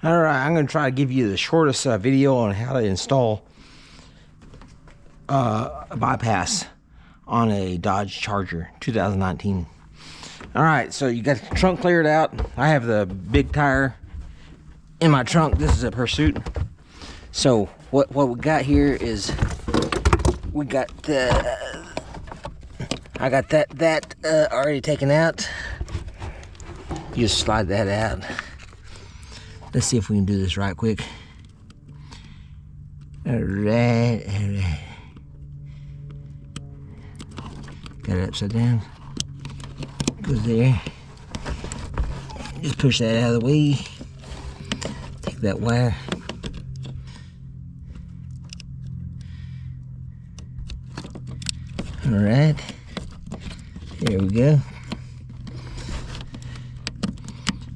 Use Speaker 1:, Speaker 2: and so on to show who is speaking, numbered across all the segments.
Speaker 1: Alright, I'm going to try to give you the shortest video on how to install a bypass on a Dodge Charger 2019. Alright, so you got the trunk cleared out. I have the big tire in my trunk. This is a Pursuit. So what we got here is we got I got that already taken out. You just slide that out. Let's see if we can do this right quick. Alright. Got it upside down. Goes there. Just push that out of the way. Take that wire. Alright. There we go.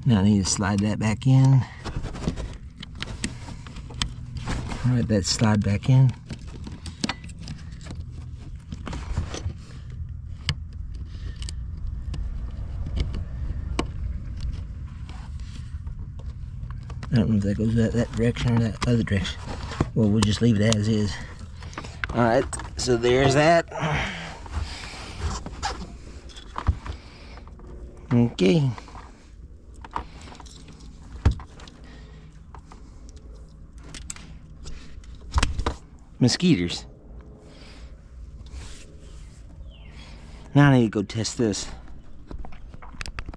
Speaker 1: Now I need to slide that back in. Alright, that slide back in. I don't know if that goes that direction or that other direction. Well, we'll just leave it as is. Alright, so there's that. Okay. Mosquitoes. Now I need to go test this.